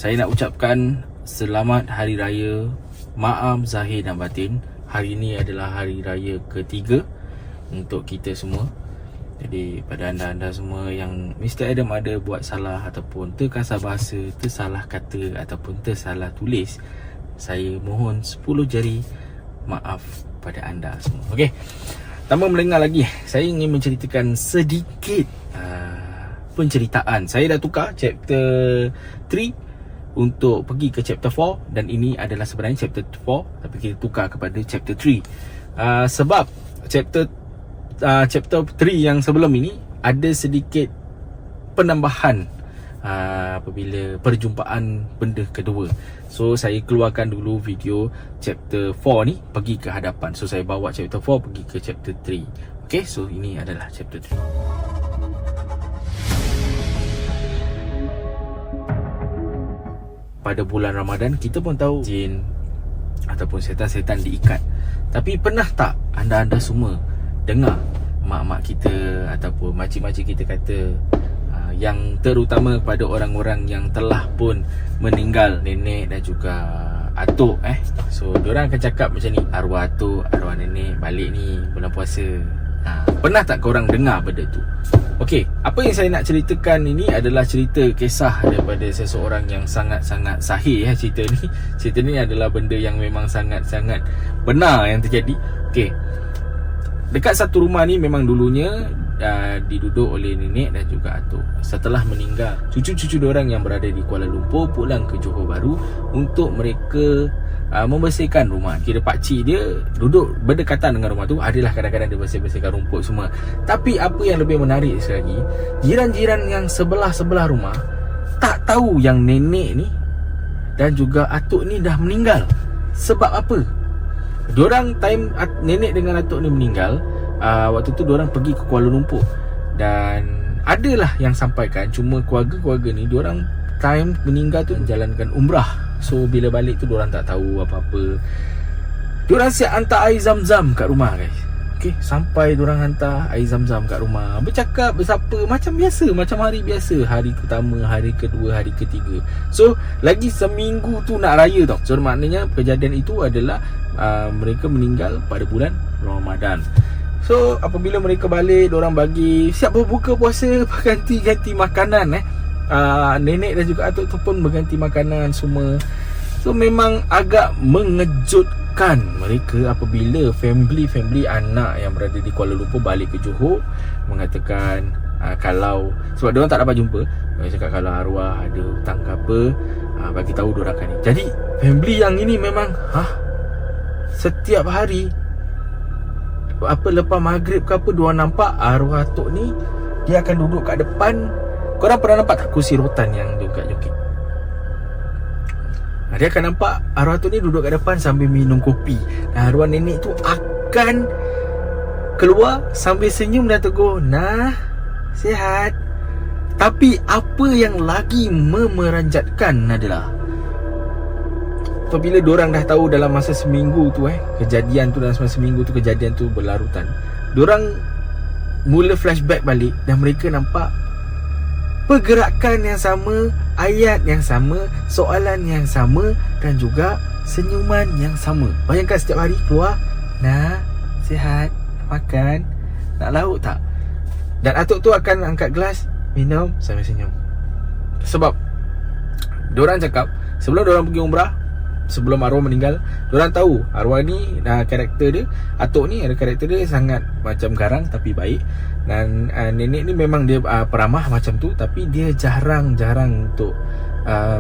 Saya nak ucapkan selamat Hari Raya Maaf Zahir dan Batin. Hari ini adalah Hari Raya ketiga untuk kita semua. Jadi pada anda-anda semua yang Mr. Adam ada buat salah ataupun terkasar bahasa, tersalah kata ataupun tersalah tulis, saya mohon 10 jari maaf pada anda semua. Okey, tanpa melengah lagi, saya ingin menceritakan sedikit penceritaan. Saya dah tukar chapter 3 untuk pergi ke chapter 4, dan ini adalah sebenarnya chapter 4 tapi kita tukar kepada chapter 3 sebab chapter 3 yang sebelum ini ada sedikit penambahan apabila perjumpaan benda kedua. So saya keluarkan dulu video chapter 4 ni pergi ke hadapan. So saya bawa chapter 4 pergi ke chapter 3. Okay, so ini adalah chapter 3. Pada bulan Ramadan, kita pun tahu jin ataupun setan-setan diikat. Tapi pernah tak anda-anda semua dengar mak-mak kita ataupun makcik-makcik kita kata, yang terutama pada orang-orang yang telah pun meninggal, nenek dan juga atuk So diorang akan cakap macam ni, arwah atuk, arwah nenek balik ni bulan puasa. Pernah tak korang dengar benda tu? Okey, apa yang saya nak ceritakan ini adalah cerita kisah daripada seseorang yang sangat-sangat sahih cerita ni. Cerita ni adalah benda yang memang sangat-sangat benar yang terjadi. Okey, dekat satu rumah ni memang dulunya diduduk oleh nenek dan juga atuk. Setelah meninggal, cucu-cucu diorang yang berada di Kuala Lumpur pulang ke Johor Bahru untuk mereka membersihkan rumah. Kira pakcik dia duduk berdekatan dengan rumah tu, adalah kadang-kadang dia bersihkan rumput semua. Tapi apa yang lebih menarik sekali lagi, jiran-jiran yang sebelah-sebelah rumah tak tahu yang nenek ni dan juga atuk ni dah meninggal. Sebab apa? Diorang time nenek dengan atuk ni meninggal, waktu tu diorang pergi ke Kuala Lumpur, dan adalah yang sampaikan cuma keluarga-keluarga ni diorang time meninggal tu menjalankan umrah. So bila balik tu diorang tak tahu apa-apa. Diorang siap hantar air zam-zam kat rumah, guys. Okay, sampai diorang hantar air zam-zam kat rumah, bercakap, bersapa macam biasa, macam hari biasa. Hari pertama, hari kedua, hari ketiga. So lagi seminggu tu nak raya tau. So maknanya kejadian itu adalah mereka meninggal pada bulan Ramadan. So apabila mereka balik, diorang bagi siap berbuka puasa, ganti-ganti makanan nenek dan juga atuk tu pun berganti makanan semua. So memang agak mengejutkan mereka apabila family anak yang berada di Kuala Lumpur balik ke Johor mengatakan kalau, sebab diorang tak dapat jumpa, mereka cakap kalau arwah ada hutang ke apa, bagi tahu diorang kan ni. Jadi family yang ini memang setiap hari lepas maghrib ke apa, diorang nampak arwah atuk ni dia akan duduk kat depan. Korang pernah nampak tak kursi rotan yang jongkak-jongkit? Dia akan nampak arwah tu ni duduk kat depan sambil minum kopi. Dan arwah nenek tu akan keluar sambil senyum dan tegur, "Nah, sihat." Tapi apa yang lagi memeranjatkan adalah apabila diorang dah tahu dalam masa seminggu tu kejadian tu, dalam masa seminggu tu kejadian tu berlarutan, diorang mula flashback balik dan mereka nampak pergerakan yang sama, ayat yang sama, soalan yang sama dan juga senyuman yang sama. Bayangkan setiap hari keluar, "Nah, sihat, makan, nak lauk tak?" Dan atuk tu akan angkat gelas, minum sambil senyum. Sebab diorang cakap sebelum diorang pergi umrah, sebelum arwah meninggal, diorang tahu arwah ni karakter dia, atuk ni ada karakter dia sangat macam garang tapi baik. Dan nenek ni memang dia peramah macam tu, tapi dia jarang-jarang untuk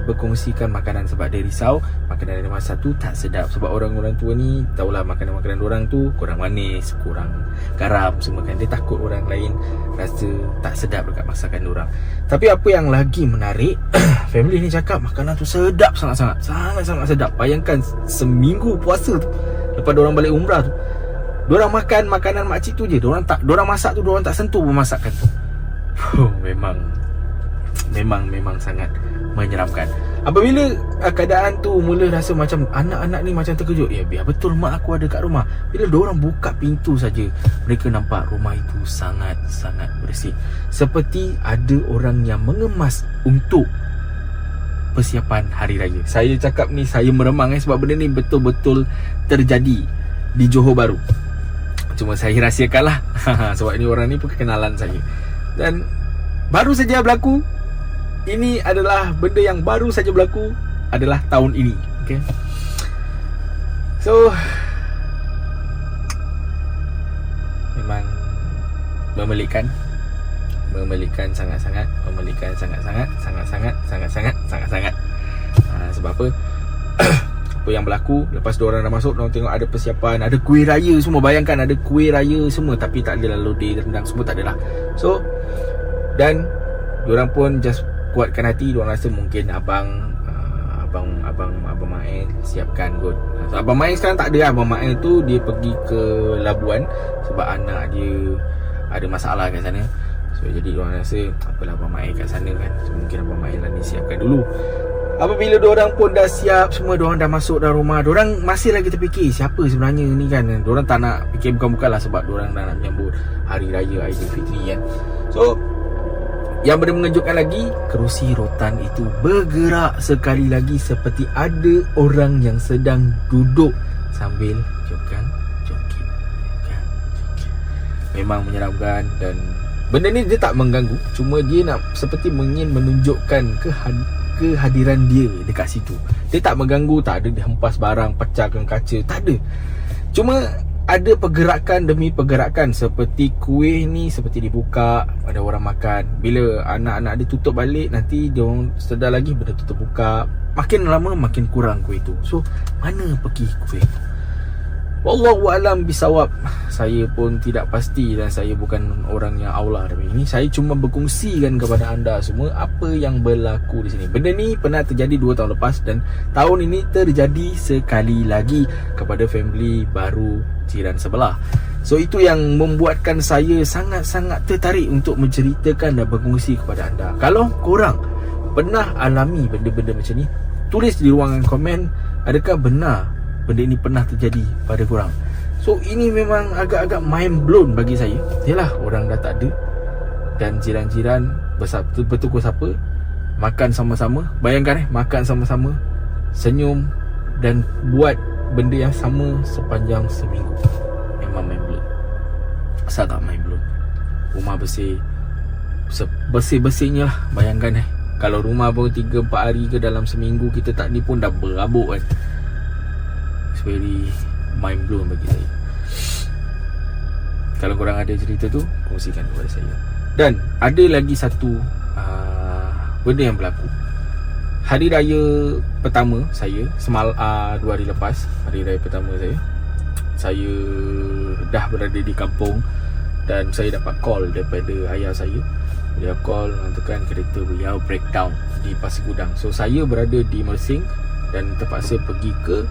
berkongsikan makanan sebab dia risau makanan dari masa tu tak sedap. Sebab orang-orang tua ni tahulah makanan-makanan diorang tu kurang manis, kurang garam semua kan. Dia takut orang lain rasa tak sedap dekat masakan diorang. Tapi apa yang lagi menarik, family ni cakap makanan tu sedap sangat-sangat, sangat-sangat sedap. Bayangkan seminggu puasa tu, lepas diorang balik umrah tu, diorang makan makanan makcik tu je. Diorang masak tu, diorang tak sentuh pemasakan tu. Memang sangat menyeramkan. Apabila keadaan tu mula rasa macam anak-anak ni macam terkejut, ya biar betul mak aku ada kat rumah. Bila diorang buka pintu saja, mereka nampak rumah itu sangat-sangat bersih, seperti ada orang yang mengemas untuk persiapan hari raya. Saya cakap ni, saya meremang sebab benda ni betul-betul terjadi di Johor Bahru. Cuma saya rahsiakan lah sebab ni orang ni pun kenalan saya. Dan baru saja berlaku. Ini adalah benda yang baru saja berlaku adalah tahun ini. Okay. So memang memelikkan sangat-sangat, memelikkan sangat-sangat. Sebab apa? Apa yang berlaku lepas diorang dah masuk, diorang tengok ada persiapan, ada kuih raya semua. Bayangkan ada kuih raya semua, tapi tak ada lalu di rendang semua, tak ada lah. So, dan diorang pun just kuatkan hati. Diorang rasa mungkin Abang Main siapkan kot. So, Abang Main sekarang tak ada. Abang Main tu dia pergi ke Labuan sebab anak dia ada masalah kat sana. So jadi diorang rasa apalah Abang Main kat sana kan, so, mungkin Abang Main lah ni siapkan dulu. Apabila diorang pun dah siap semua, diorang dah masuk dalam rumah, diorang masih lagi terfikir siapa sebenarnya ni kan. Diorang tak nak fikir bukan-bukan lah sebab diorang dah nak menyambut Hari Raya Aidilfitri kan. So yang benda mengejutkan lagi, kerusi rotan itu bergerak sekali lagi seperti ada orang yang sedang duduk sambil joget. Memang menyeramkan. Dan benda ni dia tak mengganggu, cuma dia nak seperti ingin menunjukkan kehadiran dia dekat situ. Dia tak mengganggu, tak ada dihempas barang, pecahkan kaca, tak ada. Cuma ada pergerakan demi pergerakan, seperti kuih ni seperti dibuka, ada orang makan. Bila anak-anak dia tutup balik, nanti dia orang sedar lagi benda tutup buka. Makin lama makin kurang kuih tu. So mana pergi kuih tu? Wallahu alam bisawab. Saya pun tidak pasti dan saya bukan orang yang aulah dalam ini. Saya cuma berkongsikan kepada anda semua apa yang berlaku di sini. Benda ni pernah terjadi 2 tahun lepas dan tahun ini terjadi sekali lagi kepada family baru jiran sebelah. So itu yang membuatkan saya sangat-sangat tertarik untuk menceritakan dan berkongsi kepada anda. Kalau korang pernah alami benda-benda macam ni, tulis di ruangan komen, adakah benar benda ini pernah terjadi pada korang. So ini memang agak-agak mind blown bagi saya. Yalah, orang dah tak ada dan jiran-jiran bertukar sapa, makan sama-sama. Bayangkan makan sama-sama, senyum dan buat benda yang sama sepanjang seminggu. Memang mind blown. Asal tak mind blown? Rumah bersih, bersih-bersihnya lah. Bayangkan kalau rumah baru 3-4 hari ke dalam seminggu, kita tak ni pun dah berabuk kan. It's very mind blown bagi saya. Kalau korang ada cerita tu, kongsikan kepada saya. Dan ada lagi satu benda yang berlaku. Hari raya pertama saya, 2 hari lepas hari raya pertama saya dah berada di kampung. Dan saya dapat call daripada ayah saya. Dia call mengatakan kereta beliau breakdown di Pasir Gudang. So saya berada di Mersing dan terpaksa pergi ke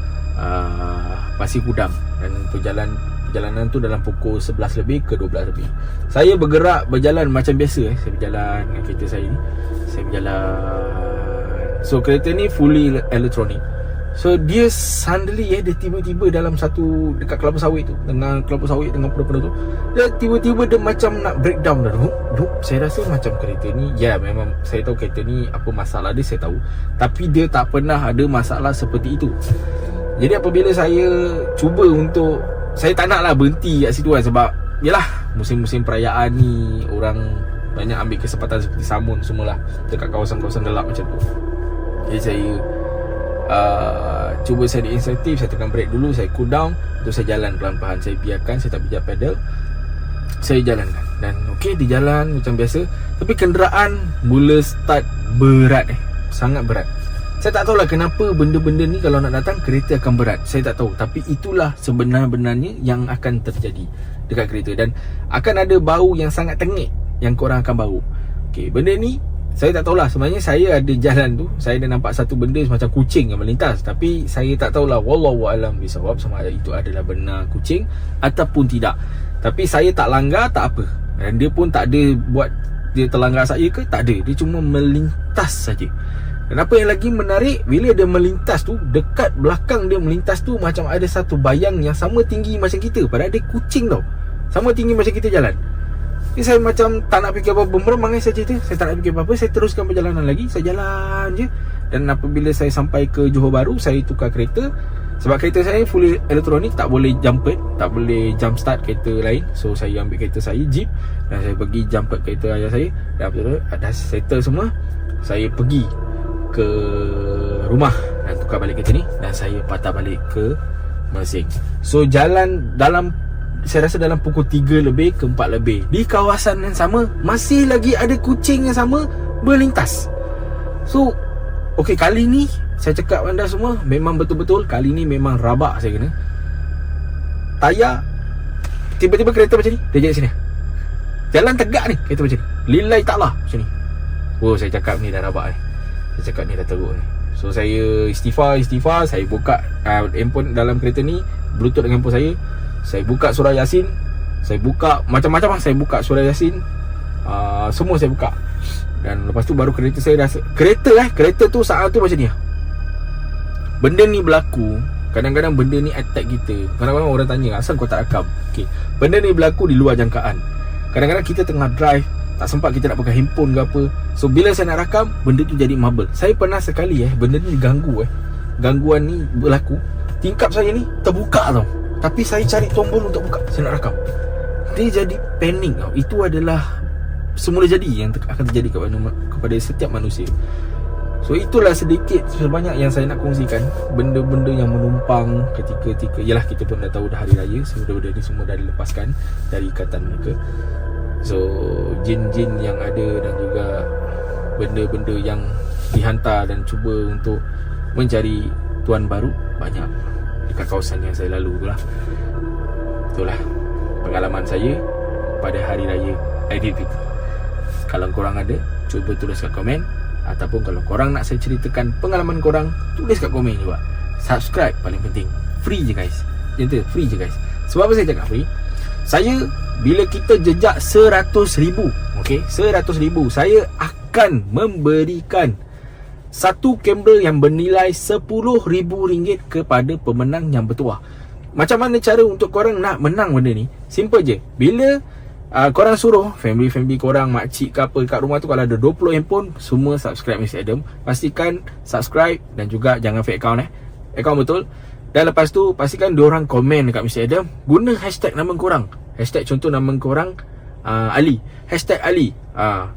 Pasir Gudang. Dan perjalanan tu dalam pukul 11 lebih ke 12 lebih. Saya berjalan macam biasa. Saya berjalan dengan kereta saya ni. Saya berjalan. So kereta ni fully electronic. So dia suddenly dia tiba-tiba dalam satu dekat kelapa sawit tu, dengan kelapa sawit dengan penuh-penuh tu, dia tiba-tiba dia macam nak breakdown dah. Saya rasa macam kereta ni, memang saya tahu kereta ni apa masalah dia, saya tahu. Tapi dia tak pernah ada masalah seperti itu. Jadi apabila saya cuba untuk, saya tak nak lah berhenti kat situ kan, sebab yalah musim-musim perayaan ni orang banyak ambil kesempatan seperti samun semualah dekat kawasan-kawasan gelap macam tu. Jadi saya cuba saya insentif, saya tekan brake dulu, saya cool down, terus saya jalan pelan-pelan. Saya biarkan, saya tak pijak pedal, saya jalankan. Dan okey, di jalan macam biasa. Tapi kenderaan mula start berat, sangat berat. Saya tak tahulah kenapa benda-benda ni kalau nak datang kereta akan berat. Saya tak tahu, tapi itulah sebenarnya yang akan terjadi dekat kereta. Dan akan ada bau yang sangat tengik yang korang akan bau. Okey, benda ni saya tak tahulah. Sebenarnya saya ada jalan tu, saya dah nampak satu benda macam kucing yang melintas. Tapi saya tak tahulah, wallahu alam bisawab, sama ada itu adalah benar kucing ataupun tidak. Tapi saya tak langgar, tak apa. Dan dia pun tak ada buat dia terlanggar saya ke, tak ada. Dia cuma melintas saja. Dan apa yang lagi menarik, bila dia melintas tu, dekat belakang dia melintas tu macam ada satu bayang yang sama tinggi macam kita. Padahal dia kucing tau, sama tinggi macam kita jalan. Saya macam tak nak fikir apa-apa, meremang saya cerita. Saya tak nak fikir apa-apa, saya teruskan perjalanan lagi. Saya jalan je. Dan apabila saya sampai ke Johor Bahru, saya tukar kereta. Sebab kereta saya fully elektronik, tak boleh jumper, tak boleh jump start kereta lain. So saya ambil kereta saya, Jeep, dan saya pergi jumper kereta ayah saya. Dan apabila dah settle semua, saya pergi ke rumah dan tukar balik kereta ni. Dan saya patah balik ke Mersing. So jalan dalam, saya rasa dalam pukul 3 lebih ke 4 lebih. Di kawasan yang sama, masih lagi ada kucing yang sama berlintas. So okey, kali ni saya cakap anda semua, memang betul-betul kali ni memang rabak saya kena. Tayar, tiba-tiba kereta macam ni, dia jadi sini. Jalan tegak ni, kereta macam ni, lillahi ta'ala macam ni. Oh, saya cakap ni dah rabak ni. Saya cakap ni dah teruk ni. So saya istighfar, saya buka handphone dalam kereta ni, bluetooth dengan handphone saya. Saya buka surah Yasin, saya buka macam-macam lah. Saya buka surah Yasin, semua saya buka. Dan lepas tu baru kereta saya dah, kereta tu saat tu macam ni lah. Benda ni berlaku, kadang-kadang benda ni attack kita. Kadang-kadang orang tanya, asal kau tak rakam? Okay, benda ni berlaku di luar jangkaan. Kadang-kadang kita tengah drive, tak sempat kita nak pegang handphone ke apa. So bila saya nak rakam, benda tu jadi marble. Saya pernah sekali benda ni diganggu gangguan ni berlaku. Tingkap saya ni terbuka tau, tapi saya cari tombol untuk buka, saya nak rakam. Dia jadi panik tau. Itu adalah semula jadi yang akan terjadi kepada setiap manusia. So itulah sedikit sebanyak yang saya nak kongsikan, benda-benda yang menumpang ketika yalah, kita pun dah tahu dah hari raya. So benda-benda ni semua dah dilepaskan dari ikatan mereka. So jin-jin yang ada dan juga benda-benda yang dihantar dan cuba untuk mencari tuan baru banyak dekat kawasan yang saya lalu tu lah. Itulah pengalaman saya pada hari raya Aidilfitri. Kalau korang ada, cuba tulis kat komen. Ataupun kalau korang nak saya ceritakan pengalaman korang, tulis kat komen juga. Subscribe paling penting. Free je guys. Gentle, free je guys. Sebab apa saya cakap free? Saya, bila kita jejak 100,000, okay, 100,000, saya akan memberikan satu kamera yang bernilai RM10,000 kepada pemenang yang bertuah. Macam mana cara untuk korang nak menang benda ni? Simple je. Bila korang suruh family korang, makcik ke apa kat rumah tu, kalau ada 20 handphone, semua subscribe Mr. Adam. Pastikan subscribe dan juga jangan fake account account betul. Dan lepas tu pastikan diorang komen dekat Mr. Adam, guna hashtag nama korang. Hashtag contoh nama korang Ali, hashtag Ali,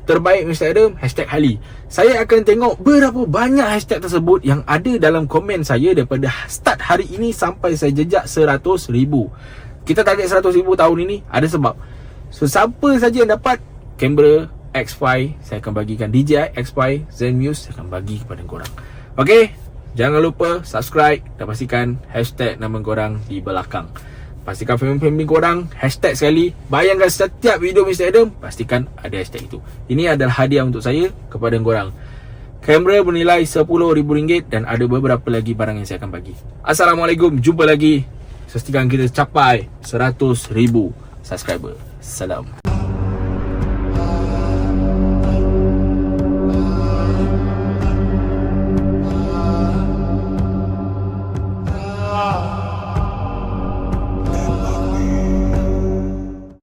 terbaik Mr. Adam, hashtag Ali. Saya akan tengok berapa banyak hashtag tersebut yang ada dalam komen saya daripada start hari ini sampai saya jejak 100,000. Kita target 100,000 tahun ini, ada sebab. So siapa saja yang dapat kamera X5, saya akan bagikan. DJI X5 Zenmuse saya akan bagi kepada korang. Okay, jangan lupa subscribe dan pastikan hashtag nama korang di belakang. Pastikan family korang hashtag sekali. Bayangkan setiap video Mr. Adam, pastikan ada hashtag itu. Ini adalah hadiah untuk saya kepada korang. Kamera bernilai RM10,000 dan ada beberapa lagi barang yang saya akan bagi. Assalamualaikum, jumpa lagi. Pastikan kita capai 100,000 subscriber. Salam.